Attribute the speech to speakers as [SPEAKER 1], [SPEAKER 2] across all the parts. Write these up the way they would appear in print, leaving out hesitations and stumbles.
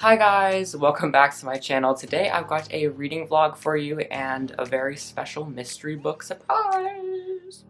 [SPEAKER 1] Hi guys, welcome back to my channel. Today I've got a reading vlog for you and a very special mystery book surprise.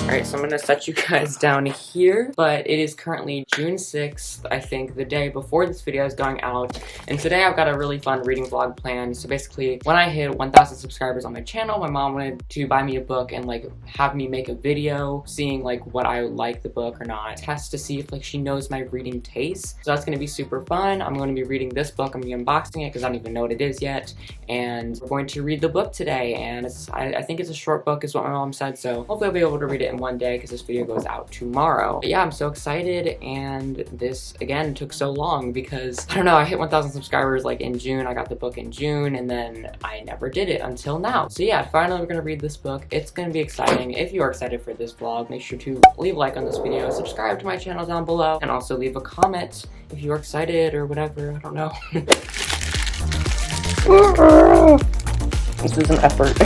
[SPEAKER 1] Alright, so I'm gonna set you guys down here, but it is currently June 6th, I think, the day before this video is going out, and today I've got a really fun reading vlog planned. So basically, when I hit 1,000 subscribers on my channel, my mom wanted to buy me a book and like have me make a video seeing like what I like the book or not, test to see if like she knows my reading taste. So that's gonna be super fun. I'm going to be reading this book. I'm gonna be unboxing it because I don't even know what it is yet, and we're going to read the book today, and I think it's a short book is what my mom said, so hopefully I'll be able to read it in one day because this video goes out tomorrow. But yeah, I'm so excited, and this again took so long because I don't know, I hit 1,000 subscribers like in June. I got the book in June and then I never did it until now. So yeah, finally we're gonna read this book. It's gonna be exciting. If you are excited for this vlog, make sure to leave a like on this video, subscribe to my channel down below, and also leave a comment if you are excited or whatever. I don't know. This is an effort.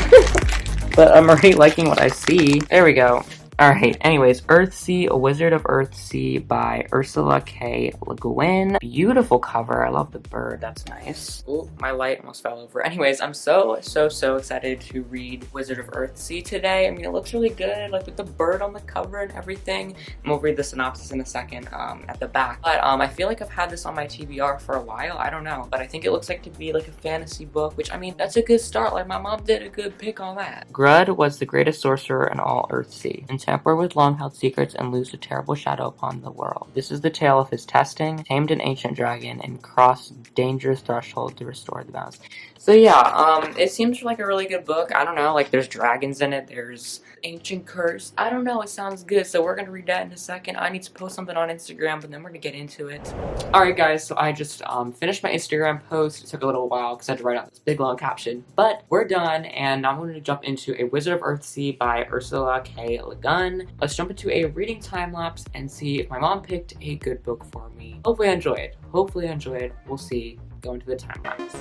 [SPEAKER 1] But I'm already liking what I see. There we go. Alright, anyways, Earthsea, A Wizard of Earthsea by Ursula K. Le Guin. Beautiful cover. I love the bird. That's nice. Oh, my light almost fell over. Anyways, I'm so excited to read Wizard of Earthsea today. I mean, it looks really good, like with the bird on the cover and everything. And we'll read the synopsis in a second at the back. But I feel like I've had this on my TBR for a while. I don't know. But I think it looks like to be like a fantasy book, which I mean, that's a good start. Like my mom did a good pick on that. Grud was the greatest sorcerer in all Earthsea, and tamper with long-held secrets and loose a terrible shadow upon the world. This is the tale of his testing, tamed an ancient dragon, and crossed dangerous threshold to restore the balance. So yeah, it seems like a really good book. I don't know, like there's dragons in it, there's ancient curse. I don't know, it sounds good, so we're gonna read that in a second. I need to post something on Instagram, but then we're gonna get into it. Alright guys, so I just finished my Instagram post. It took a little while because I had to write out this big long caption, but we're done, and I'm going to jump into A Wizard of Earthsea by Ursula K. Le Guin. Let's jump into a reading time lapse and see if my mom picked a good book for me. Hopefully I enjoy it. Hopefully I enjoy it. We'll see. Go into the time lapse.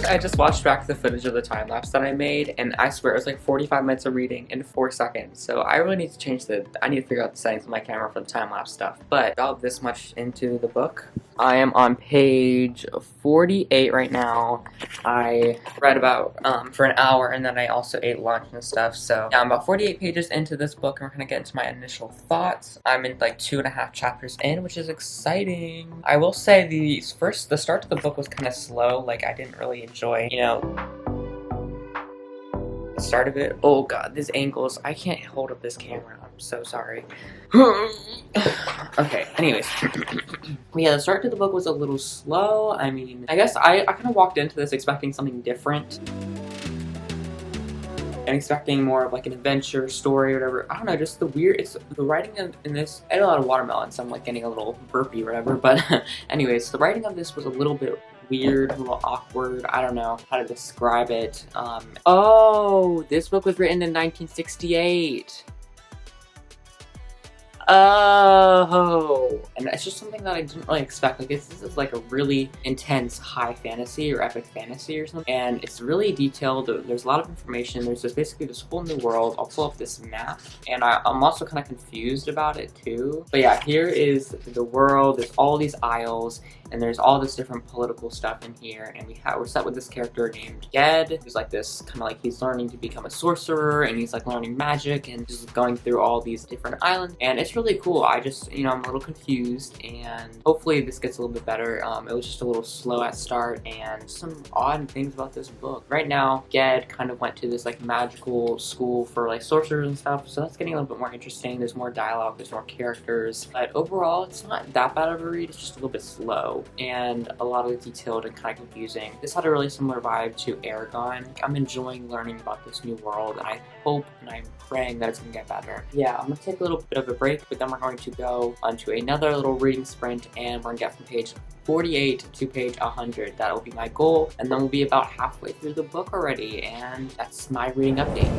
[SPEAKER 1] I just watched back the footage of the time lapse that I made, and I swear it was like 45 minutes of reading in 4 seconds. So I really need to change I need to figure out the settings of my camera for the time lapse stuff. But about this much into the book, I am on page 48 right now. I read about for an hour, and then I also ate lunch and stuff. So yeah, I'm about 48 pages into this book, and we're gonna get into my initial thoughts. I'm in like 2.5 chapters in, which is exciting. I will say the start to the book was kind of slow. Like I didn't really enjoy, you know, the start of it. Oh god, these angles. I can't hold up this camera. I'm so sorry. Okay, anyways. Yeah, the start to the book was a little slow. I mean, I guess I kind of walked into this expecting something different. And expecting more of like an adventure story or whatever. I don't know, just the writing in this, I had a lot of watermelon, so I'm like getting a little burpy or whatever, but anyways, the writing of this was a little bit weird, a little awkward. I don't know how to describe it. Oh, this book was written in 1968. Oh, and it's just something that I didn't really expect. Like this is like a really intense high fantasy or epic fantasy or something, and it's really detailed. There's a lot of information. There's just basically this whole new world. I'll pull up this map, and I'm also kind of confused about it too. But yeah, here is the world. There's all these isles, and there's all this different political stuff in here, and we're set with this character named Ged, who's like this kind of like he's learning to become a sorcerer, and he's like learning magic, and just going through all these different islands, and it's really cool. I just, you know, I'm a little confused, and hopefully this gets a little bit better. It was just a little slow at start, and some odd things about this book. Right now, Ged kind of went to this like magical school for like sorcerers and stuff, so that's getting a little bit more interesting. There's more dialogue, there's more characters, but overall, it's not that bad of a read. It's just a little bit slow. slow and a lot of detailed and kind of confusing. This had a really similar vibe to Aragon. I'm enjoying learning about this new world, and I hope and I'm praying that it's gonna get better. Yeah, I'm gonna take a little bit of a break, but then we're going to go onto another little reading sprint, and we're gonna get from page 48 to page 100. That will be my goal, and then we'll be about halfway through the book already, and that's my reading update.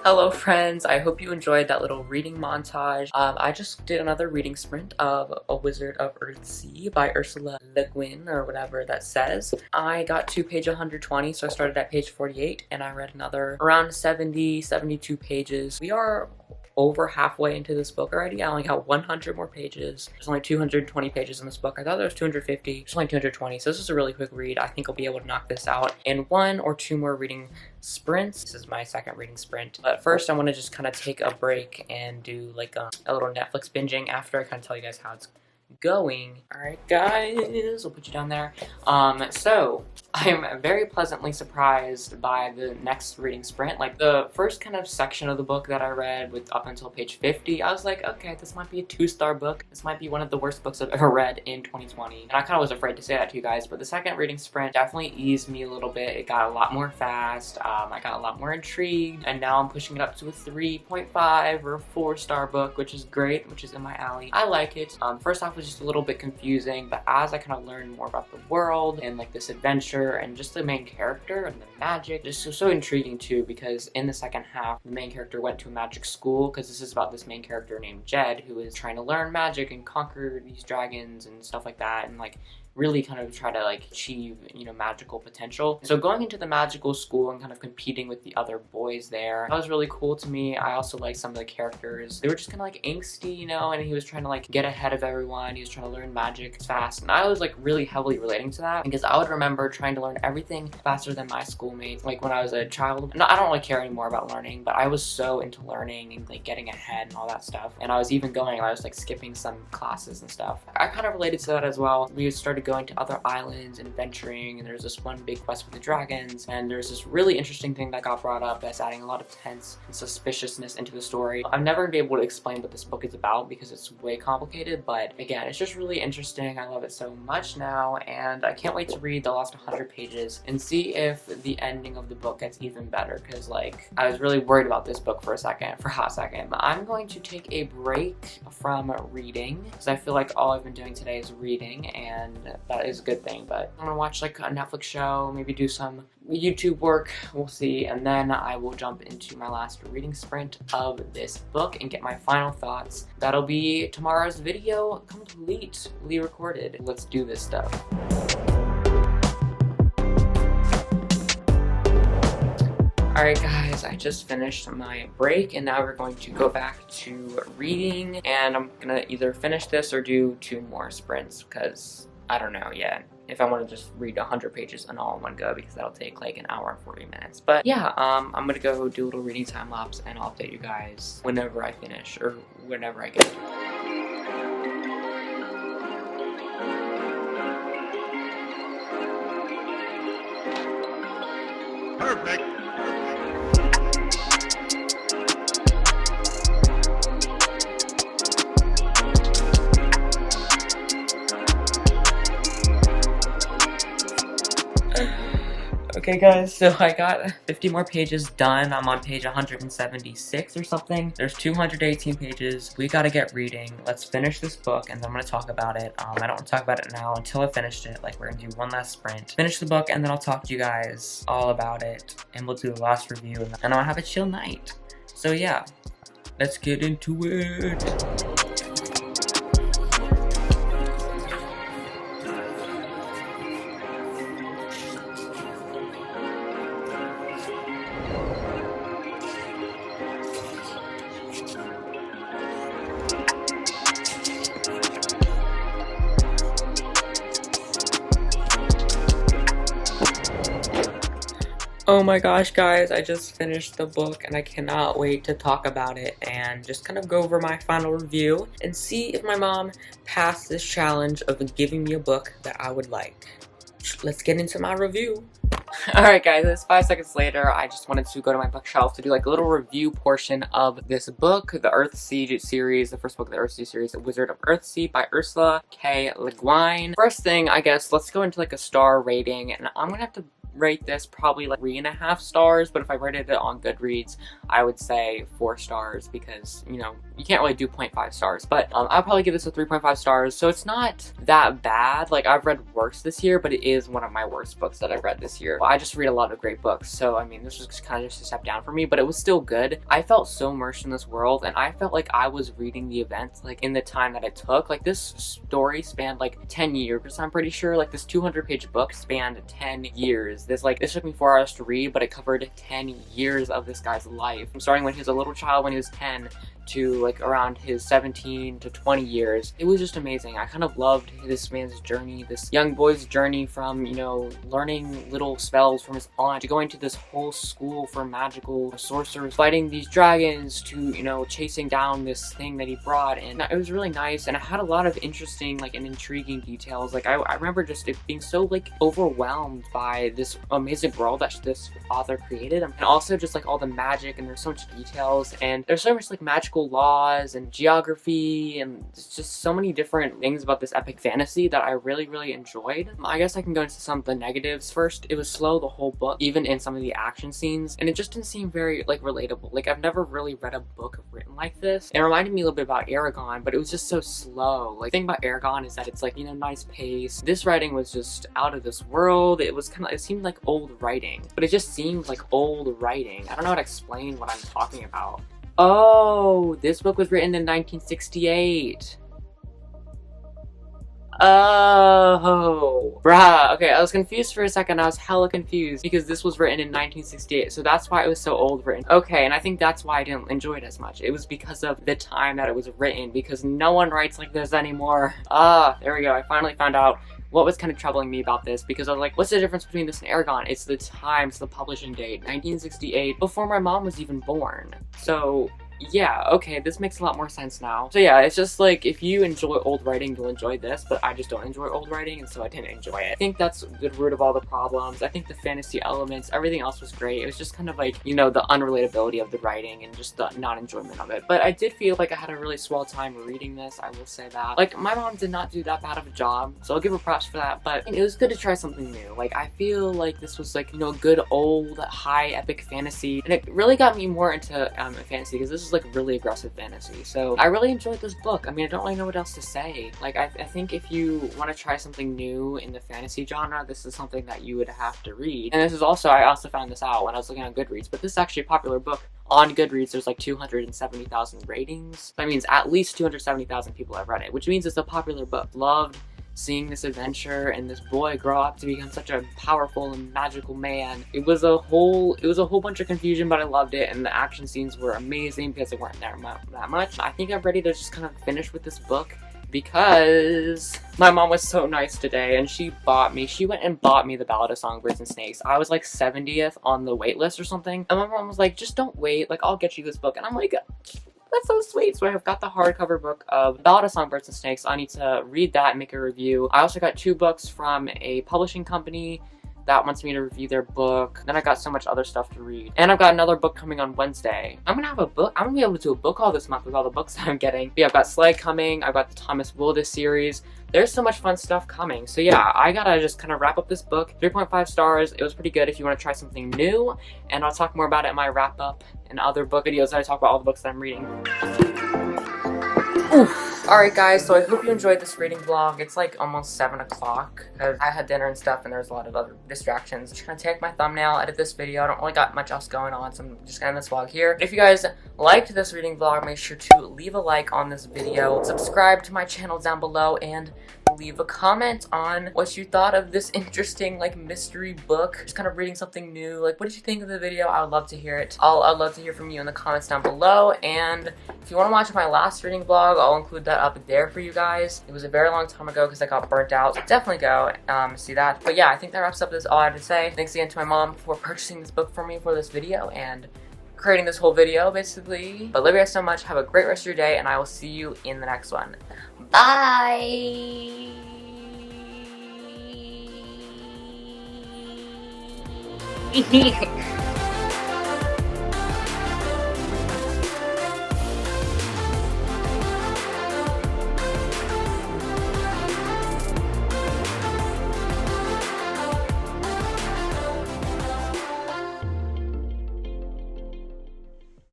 [SPEAKER 1] Hello friends, I hope you enjoyed that little reading montage. I just did another reading sprint of A Wizard of Earthsea by Ursula Le Guin, or whatever that says. I got to page 120, so I started at page 48, and I read another around 72 pages. We are over halfway into this book already. I only got 100 more pages. There's only 220 pages in this book. I thought there was 250. There's only 220, so this is a really quick read. I think I'll be able to knock this out in 1 or 2 more reading sprints. This is my second reading sprint. But first, I want to just kind of take a break and do like a little Netflix binging after I kind of tell you guys how it's going. Alright guys, I'll put you down there. So I'm very pleasantly surprised by the next reading sprint. Like the first kind of section of the book that I read with up until page 50, I was like, okay, this might be a 2-star book. This might be one of the worst books I've ever read in 2020. And I kind of was afraid to say that to you guys, but the second reading sprint definitely eased me a little bit. It got a lot more fast. I got a lot more intrigued, and now I'm pushing it up to a 3.5 or 4-star book, which is great, which is in my alley. I like it. First half was just a little bit confusing, but as I kind of learned more about the world and like this adventure and just the main character and the magic, just so intriguing too, because in the second half the main character went to a magic school, because this is about this main character named Jed who is trying to learn magic and conquer these dragons and stuff like that, and like really kind of try to like achieve, you know, magical potential. So going into the magical school and kind of competing with the other boys there, that was really cool to me. I also like some of the characters. They were just kind of like angsty, you know, and he was trying to like get ahead of everyone. He was trying to learn magic fast, and I was like really heavily relating to that, because I would remember trying to learn everything faster than my schoolmates. Like when I was a child, no, I don't really care anymore about learning, but I was so into learning and like getting ahead and all that stuff. And I was even I was like skipping some classes and stuff. I kind of related to that as well. We started going to other islands and adventuring, and there's this one big quest with the dragons, and there's this really interesting thing that got brought up that's adding a lot of tense and suspiciousness into the story. I'm never gonna be able to explain what this book is about because it's way complicated, but again, it's just really interesting. I love it so much now, and I can't wait to read the last 100 pages and see if the ending of the book gets even better, because like I was really worried about this book for a hot second. But I'm going to take a break from reading because I feel like all I've been doing today is reading, and that is a good thing. But I'm gonna watch like a Netflix show, maybe do some YouTube work, we'll see, and then I will jump into my last reading sprint of this book and get my final thoughts. That'll be tomorrow's video completely recorded. Let's do this stuff. Alright guys, I just finished my break, and now we're going to go back to reading, and I'm gonna either finish this or do 2 more sprints, because I don't know yet if I want to just read 100 pages and all in one go, because that'll take like an hour and 40 minutes. But yeah, I'm gonna go do a little reading time lapse, and I'll update you guys whenever I finish or whenever I get to it.
[SPEAKER 2] Perfect.
[SPEAKER 1] Okay guys, so I got 50 more pages done. I'm on page 176 or something. There's 218 pages. We gotta get reading. Let's finish this book and then I'm gonna talk about it. I don't want to talk about it now until I finished it. Like, we're gonna do one last sprint. Finish the book and then I'll talk to you guys all about it. And we'll do the last review and then I'll have a chill night. So yeah, let's get into it. Oh my gosh, guys, I just finished the book and I cannot wait to talk about it and just kind of go over my final review and see if my mom passed this challenge of giving me a book that I would like. Let's get into my review. Alright guys, it's 5 seconds later. I just wanted to go to my bookshelf to do like a little review portion of this book, the Earthsea series, the first book of the Earthsea series, The Wizard of Earthsea by Ursula K. Le Guin. First thing, I guess, let's go into like a star rating, and I'm gonna have to rate this probably like 3.5 stars, but if I rated it on Goodreads, I would say 4 stars because, you know, you can't really do 0.5 stars, but I'll probably give this a 3.5 stars, so it's not that bad. Like, I've read worse this year, but it is one of my worst books that I've read this year. I just read a lot of great books, so I mean, this was kind of just a step down for me, but it was still good. I felt so immersed in this world, and I felt like I was reading the events like in the time that it took. Like, this story spanned like 10 years, I'm pretty sure. Like, this 200-page book spanned 10 years. This took me 4 hours to read, but it covered 10 years of this guy's life. From starting when he was a little child, when he was 10, to like around his 17 to 20 years. It was just amazing. I kind of loved this man's journey, this young boy's journey from, you know, learning little spells from his aunt to going to this whole school for magical sorcerers, fighting these dragons, to, you know, chasing down this thing that he brought. And it was really nice, and it had a lot of interesting like and intriguing details. Like, I remember just it being so like overwhelmed by this amazing world that this author created, and also just like all the magic, and there's so much details, and there's so much like magical laws and geography, and just so many different things about this epic fantasy that I really enjoyed. I guess I can go into some of the negatives first. It was slow the whole book, even in some of the action scenes, and it just didn't seem very like relatable. Like, I've never really read a book written like this. It reminded me a little bit about Aragon, but it was just so slow. Like, the thing about Aragon is that it's like, you know, nice pace. This writing was just out of this world. It was kind of, it seemed like old writing, but it just seemed like old writing. I don't know how to explain what I'm talking about. Oh, this book was written in 1968. Oh, bruh. Okay, I was confused for a second. I was hella confused because this was written in 1968, so that's why it was so old written. Okay, and I think that's why I didn't enjoy it as much. It was because of the time that it was written, because no one writes like this anymore. There we go. I finally found out what was kind of troubling me about this, because I was like, what's the difference between this and Aragon? It's the time, it's the publishing date, 1968, before my mom was even born. So yeah, okay, this makes a lot more sense now. So yeah, it's just like, if you enjoy old writing, you'll enjoy this, but I just don't enjoy old writing, and so I didn't enjoy it. I think that's the root of all the problems. I think the fantasy elements, everything else was great. It was just kind of like, you know, the unrelatability of the writing and just the non-enjoyment of it. But I did feel like I had a really swell time reading this, I will say that. Like, my mom did not do that bad of a job, so I'll give her props for that, but it was good to try something new. Like, I feel like this was like, you know, good old high epic fantasy, and it really got me more into fantasy, because this is like really aggressive fantasy. So I really enjoyed this book. I mean, I don't really know what else to say. Like, I think if you want to try something new in the fantasy genre, this is something that you would have to read. And this is also, I also found this out when I was looking on Goodreads, but this is actually a popular book on Goodreads. There's like 270,000 ratings. That means at least 270,000 people have read it, which means it's a popular book. Loved seeing this adventure and this boy grow up to become such a powerful and magical man. It was a whole bunch of confusion, but I loved it, and the action scenes were amazing because they weren't there that much. I think I'm ready to just kind of finish with this book, because my mom was so nice today, and she went and bought me The Ballad of Songbirds and Snakes. I was like 70th on the wait list or something, and my mom was like, just don't wait, like, I'll get you this book. And I'm like, that's so sweet. So I've got the hardcover book of Ballad of Songbirds and Snakes. I need to read that and make a review. I also got 2 books from a publishing company that wants me to review their book. Then I got so much other stuff to read. And I've got another book coming on Wednesday. I'm gonna be able to do a book haul this month with all the books that I'm getting. But yeah, I've got Slay coming, I've got the Thomas Wildis series. There's so much fun stuff coming. So yeah, I gotta just kind of wrap up this book. 3.5 stars. It was pretty good if you want to try something new. And I'll talk more about it in my wrap up and other book videos that I talk about all the books that I'm reading. Alright guys, so I hope you enjoyed this reading vlog. It's like almost 7 o'clock because I had dinner and stuff and there's a lot of other distractions. I'm just gonna take my thumbnail, edit this video. I don't really got much else going on, so I'm just gonna end this vlog here. If you guys liked this reading vlog, make sure to leave a like on this video, subscribe to my channel down below, and leave a comment on what you thought of this interesting like mystery book. Just kind of reading something new. Like, what did you think of the video? I would love to hear it. I'd love to hear from you in the comments down below. And if you want to watch my last reading vlog, I'll include that up there for you guys. It was a very long time ago because I got burnt out. So definitely go see that. But yeah, I think that wraps up this all I had to say. Thanks again to my mom for purchasing this book for me for this video and creating this whole video basically. But love you guys so much. Have a great rest of your day and I will see you in the next one. Bye.